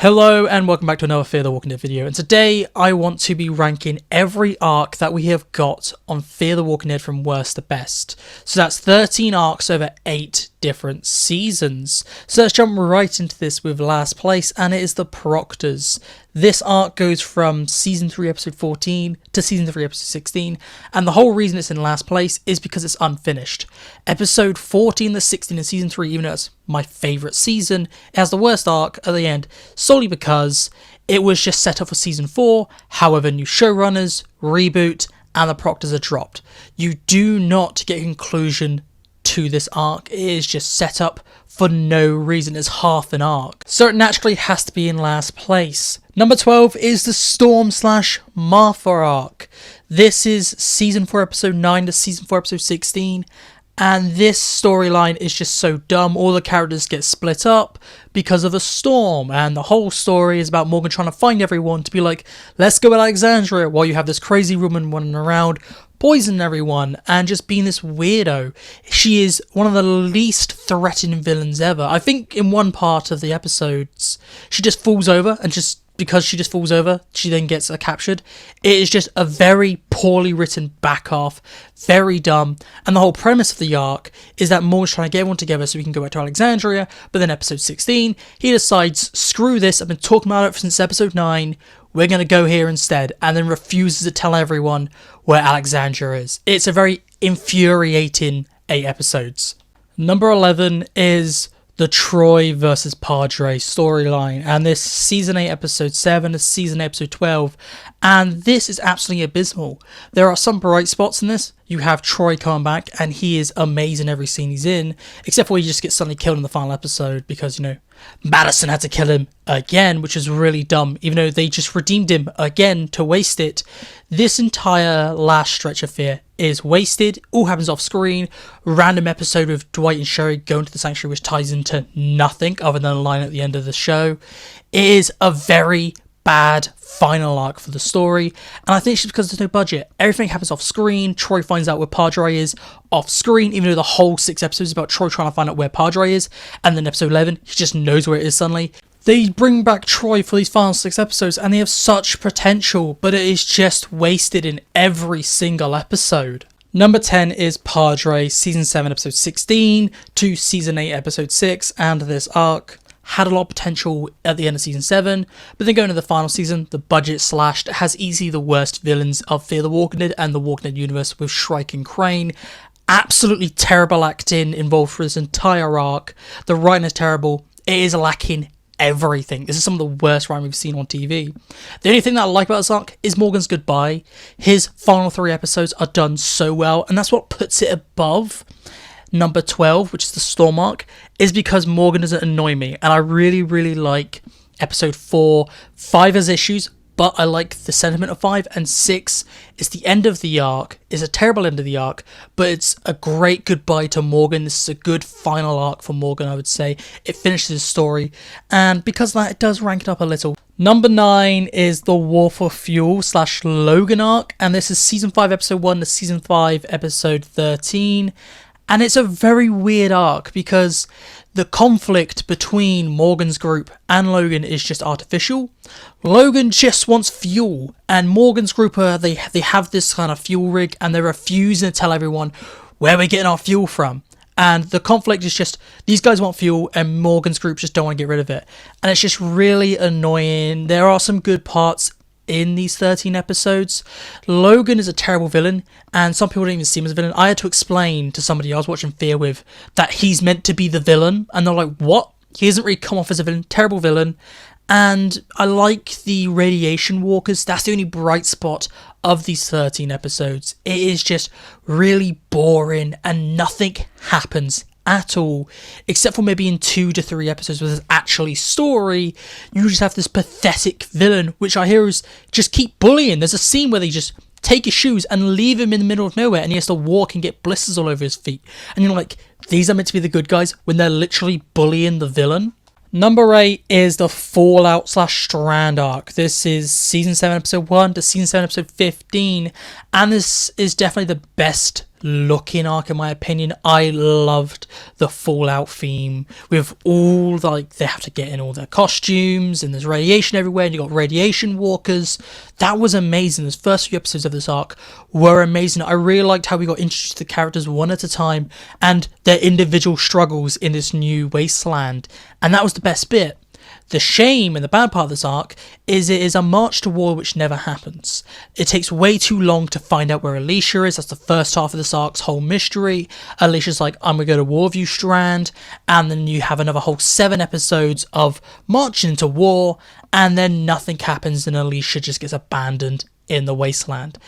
Hello and welcome back to another Fear the Walking Dead video, and today I want to be ranking every arc that we have got on Fear the Walking Dead from worst to best. So that's 13 arcs over 8 different seasons. So let's jump right into this with last place, and it is the Proctors. This arc goes from season 3 episode 14 to season 3 episode 16, and the whole reason it's in last place is because it's unfinished. Episode 14 to 16 in season 3, even though it's my favourite season, it has the worst arc at the end, solely because it was just set up for season 4, however new showrunners, reboot, and the Proctors are dropped. You do not get a conclusion to this arc. It is just set up for no reason. It's half an arc, so it naturally has to be in last place. Number 12 is the Storm/Martha arc. This is season 4 episode 9 to season 4 episode 16, and this storyline is just so dumb. All the characters get split up because of a storm, and the whole story is about Morgan trying to find everyone to be like, let's go to Alexandria, while you have this crazy woman running around poisoning everyone and just being this weirdo. She is one of the least threatening villains ever. I think in one part of the episodes she just falls over, and just because she just falls over, she then gets captured. It is just a very poorly written back half, very dumb, and the whole premise of the arc is that Morgan's trying to get everyone together so we can go back to Alexandria, but then episode 16, he decides, screw this, I've been talking about it since episode 9, we're going to go here instead, and then refuses to tell everyone where Alexandria is. It's a very infuriating 8 episodes. Number 11 is the Troy versus Padre storyline, and this season 8 episode 7 to season 8 episode 12, and this is absolutely abysmal. There are some bright spots in this. You have Troy coming back, and he is amazing every scene he's in, except for he just gets suddenly killed in the final episode because, you know, Madison had to kill him again, which is really dumb, even though they just redeemed him again to waste it. This entire last stretch of Fear is wasted, all happens off screen, random episode with Dwight and Sherry going to the sanctuary which ties into nothing other than a line at the end of the show. It is a very bad final arc for the story, and I think it's just because there's no budget. Everything happens off screen. Troy finds out where Padre is off screen, even though the whole 6 episodes is about Troy trying to find out where Padre is, and then episode 11 he just knows where it is suddenly. They bring back Troy for these final 6 episodes and they have such potential, but it is just wasted in every single episode. Number 10 is Padre, season 7 episode 16 to season 8 episode 6, and this arc had a lot of potential at the end of season 7, but then going into the final season, the budget slashed. It has easily the worst villains of Fear the Walking Dead and the Walking Dead universe, with Shrike and Crane. Absolutely terrible acting involved for this entire arc. The writing is terrible. It is lacking everything. This is some of the worst writing we've seen on TV. The only thing that I like about this arc is Morgan's goodbye. His final 3 episodes are done so well, and that's what puts it above number 12, which is the Storm arc, is because Morgan doesn't annoy me, and I really like episode 4. 5 has issues, but I like the sentiment of 5, and 6 is the end of the arc. It's a terrible end of the arc, but it's a great goodbye to Morgan. This is a good final arc for Morgan, I would say. It finishes his story, and because of that, it does rank it up a little. Number 9 is the War for Fuel / Logan arc, and this is season 5 episode 1 to season 5 episode 13. And it's a very weird arc because the conflict between Morgan's group and Logan is just artificial. Logan just wants fuel, and Morgan's group they have this kind of fuel rig, and they're refusing to tell everyone where we're getting our fuel from. And the conflict is just, these guys want fuel and Morgan's group just don't want to get rid of it. And it's just really annoying. There are some good parts in these 13 episodes. Logan is a terrible villain, and some people don't even see him as a villain. I had to explain to somebody I was watching Fear with that he's meant to be the villain, and they're like, what? He doesn't really come off as a villain. Terrible villain. And I like the radiation walkers. That's the only bright spot of these 13 episodes. It is just really boring and nothing happens at all, except for maybe in 2 to 3 episodes where there's actually story. You just have this pathetic villain, which our heroes just keep bullying. There's a scene where they just take his shoes and leave him in the middle of nowhere, and he has to walk and get blisters all over his feet. And you're like, these are meant to be the good guys when they're literally bullying the villain. Number 8 is the Fallout / Strand arc. This is season 7 episode 1 to season 7 episode 15, and this is definitely the best looking arc in my opinion. I loved the Fallout theme with all like they have to get in all their costumes and there's radiation everywhere and you got radiation walkers. That was amazing. The first few episodes of this arc were amazing. I really liked how we got introduced to the characters one at a time and their individual struggles in this new wasteland, and that was the best bit. The shame and the bad part of this arc is it is a march to war which never happens. It takes way too long to find out where Alicia is. That's the first half of this arc's whole mystery. Alicia's like, I'm going to go to war with you, Strand. And then you have another whole 7 episodes of marching into war. And then nothing happens and Alicia just gets abandoned in the wasteland.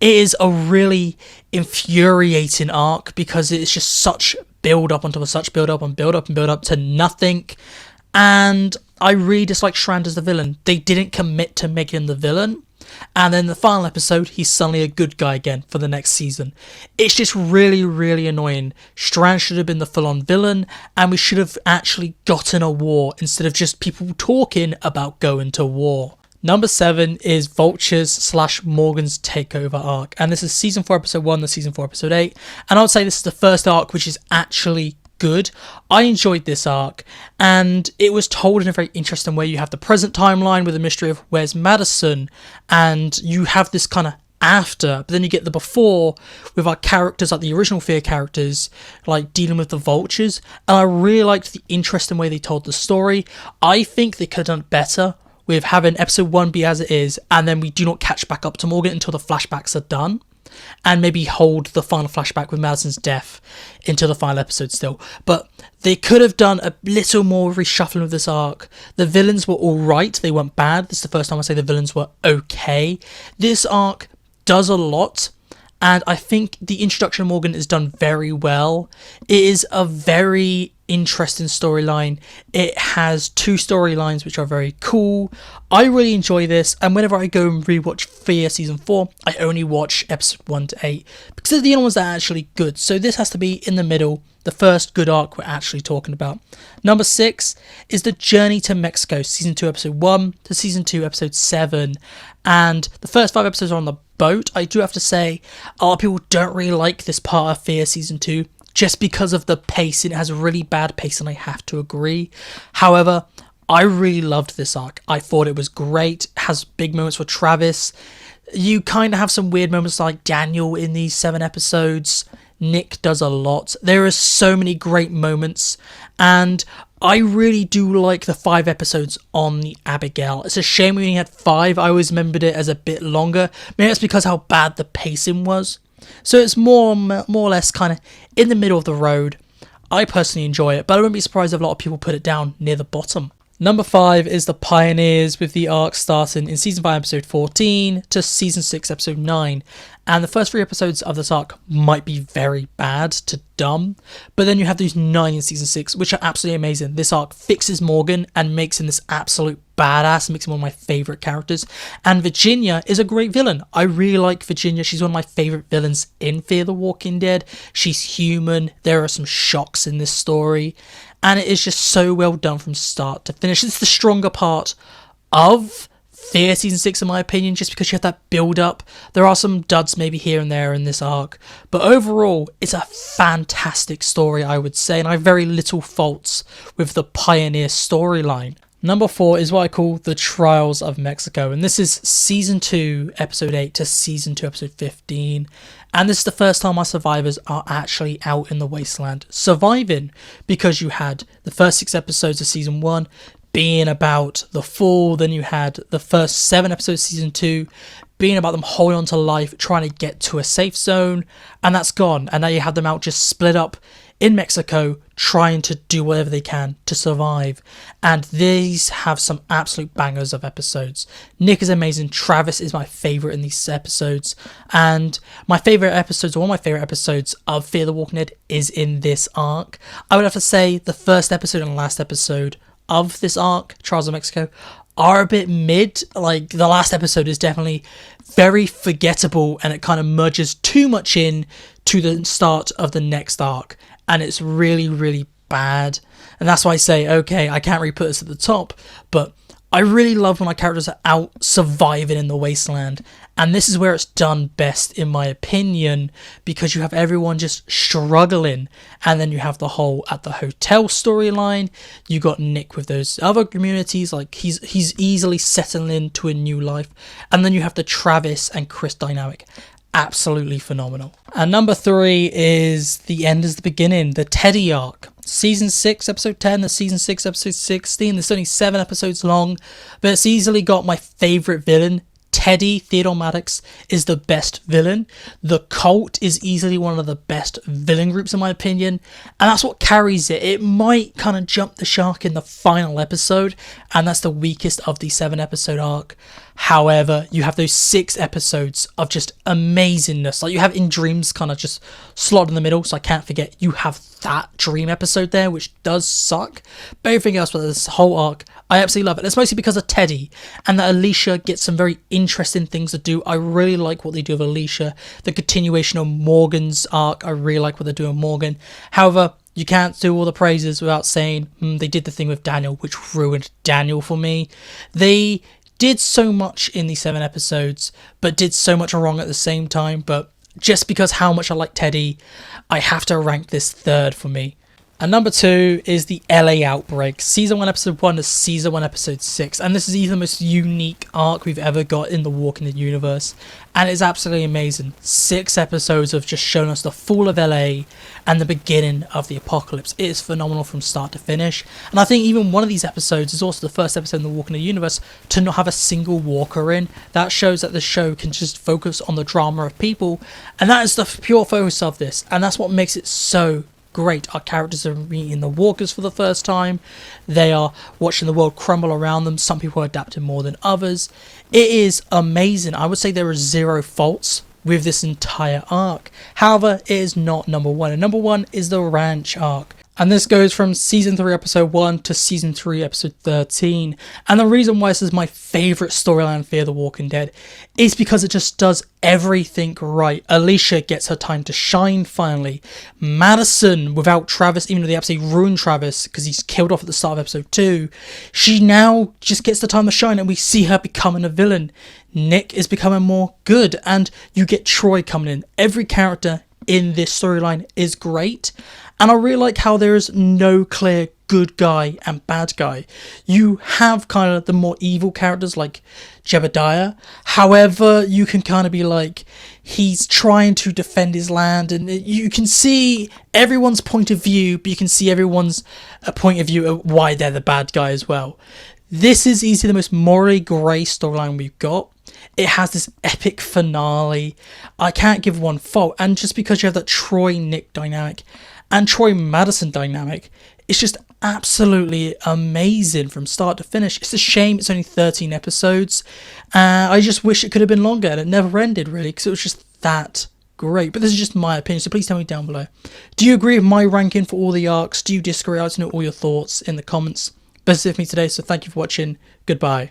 It is a really infuriating arc because it's just such build up on top of such build up and build up and build up to nothing. And I really dislike Strand as the villain. They didn't commit to making him the villain. And then in the final episode, he's suddenly a good guy again for the next season. It's just really, really annoying. Strand should have been the full-on villain, and we should have actually gotten a war instead of just people talking about going to war. Number 7 is Vulture's / Morgan's takeover arc. And this is season 4, episode 1, the season 4, episode 8. And I would say this is the first arc which is actually good. I enjoyed this arc, and it was told in a very interesting way. You have the present timeline with the mystery of where's Madison, and you have this kind of after, but then you get the before with our characters, like the original Fear characters, like dealing with the Vultures. And I really liked the interesting way they told the story. I think they could have done better with having episode 1 be as it is, and then we do not catch back up to Morgan until the flashbacks are done. And maybe hold the final flashback with Madison's death into the final episode still. But they could have done a little more reshuffling of this arc. The villains were alright, they weren't bad. This is the first time I say the villains were okay. This arc does a lot, and I think the introduction of Morgan is done very well. It is a very interesting storyline. It has 2 storylines which are very cool. I really enjoy this, and whenever I go and rewatch Fear season 4, I only watch episode 1 to 8 because they're the only ones that are actually good. So this has to be in the middle, the first good arc we're actually talking about. Number 6 is The Journey to Mexico, season 2, episode 1 to season 2, episode 7. And the first 5 episodes are on the boat. I do have to say, a lot of people don't really like this part of Fear season 2 just because of the pacing. It has a really bad pace, and I have to agree. However, I really loved this arc. I thought it was great. It has big moments for Travis. You kind of have some weird moments like Daniel in these 7 episodes. Nick does a lot. There are so many great moments, and I really do like the 5 episodes on the Abigail. It's a shame we only had 5. I always remembered it as a bit longer. Maybe that's because how bad the pacing was. So it's more or less kind of in the middle of the road. I personally enjoy it, but I wouldn't be surprised if a lot of people put it down near the bottom. Number 5 is The Pioneers, with the arc starting in season 5 episode 14 to season 6 episode 9. And the first 3 episodes of this arc might be very bad to dumb, but then you have these 9 in season 6 which are absolutely amazing. This arc fixes Morgan and makes him this absolute badass, makes him one of my favourite characters. And Virginia is a great villain. I really like Virginia. She's one of my favourite villains in Fear the Walking Dead. She's human. There are some shocks in this story, and it is just so well done from start to finish. It's the stronger part of Fear season 6 in my opinion, just because you have that build up. There are some duds maybe here and there in this arc, but overall it's a fantastic story, I would say, and I have very little faults with the Pioneer storyline. Number 4 is what I call The Trials of Mexico, and this is season 2 episode 8 to season 2 episode 15. And this is the first time our survivors are actually out in the wasteland surviving, because you had the first 6 episodes of season 1 being about the fall, then you had the first 7 episodes of season 2 being about them holding on to life, trying to get to a safe zone, and that's gone. And now you have them out just split up in Mexico, trying to do whatever they can to survive. And these have some absolute bangers of episodes. Nick is amazing. Travis is my favourite in these episodes. And my favourite episodes, or one of my favourite episodes of Fear the Walking Dead, is in this arc. I would have to say the first episode and last episode of this arc, Trials of Mexico, are a bit mid. Like, the last episode is definitely very forgettable, and it kind of merges too much in to the start of the next arc, and it's really, really bad. And that's why I say, okay, I can't really put this at the top, but I really love when our characters are out surviving in the wasteland, and this is where it's done best in my opinion, because you have everyone just struggling, and then you have the whole at the hotel storyline. You got Nick with those other communities, like he's easily settling into a new life, and then you have the Travis and Chris dynamic. Absolutely phenomenal. And number 3 is The End is the Beginning, the Teddy arc. Season 6, episode 10, the season 6, episode 16. It's only 7 episodes long, but it's easily got my favourite villain. Teddy, Theodore Maddox, is the best villain. The Cult is easily one of the best villain groups in my opinion, and that's what carries it. It might kind of jump the shark in the final episode, and that's the weakest of the 7 episode arc. However, you have those 6 episodes of just amazingness. Like you have In Dreams kind of just slot in the middle, so I can't forget you have that dream episode there, which does suck. But everything else with this whole arc, I absolutely love it. It's mostly because of Teddy, and that Alicia gets some very interesting things to do. I really like what they do with Alicia. The continuation of Morgan's arc, I really like what they're doing with Morgan. However, you can't do all the praises without saying they did the thing with Daniel, which ruined Daniel for me. They did so much in these 7 episodes, but did so much wrong at the same time. But just because how much I like Teddy, I have to rank this 3rd for me. And number 2 is the LA Outbreak, Season 1, Episode 1 to Season 1, Episode 6. And this is the most unique arc we've ever got in the Walking Dead universe. And it's absolutely amazing. 6 episodes of just showing us the fall of LA and the beginning of the apocalypse. It is phenomenal from start to finish. And I think even one of these episodes is also the first episode in the Walking Dead universe to not have a single walker in. That shows that the show can just focus on the drama of people. And that is the pure focus of this. And that's what makes it so great. Our characters are meeting the walkers for the first time. They are watching the world crumble around them. Some people are adapting more than others. It is amazing. I would say there are 0 faults with this entire arc. However, it is not number 1. And number 1 is the ranch arc. And this goes from Season 3, Episode 1 to Season 3, Episode 13. And the reason why this is my favourite storyline for The Walking Dead is because it just does everything right. Alicia gets her time to shine finally. Madison, without Travis, even though they absolutely ruined Travis because he's killed off at the start of Episode 2, she now just gets the time to shine and we see her becoming a villain. Nick is becoming more good and you get Troy coming in. Every character in this storyline is great. And I really like how there is no clear good guy and bad guy. You have kind of the more evil characters like Jebediah. However, you can kind of be like, he's trying to defend his land, and you can see everyone's point of view, but you can see everyone's point of view of why they're the bad guy as well. This is easily the most morally grey storyline we've got. It has this epic finale. I can't give one fault. And just because you have that Troy-Nick dynamic and Troy-Madison dynamic, it's just absolutely amazing from start to finish. It's a shame it's only 13 episodes. I just wish it could have been longer and it never ended really, because it was just that great. But this is just my opinion, so please tell me down below. Do you agree with my ranking for all the arcs? Do you disagree? I'd like to know all your thoughts in the comments. Best of me today, so thank you for watching. Goodbye.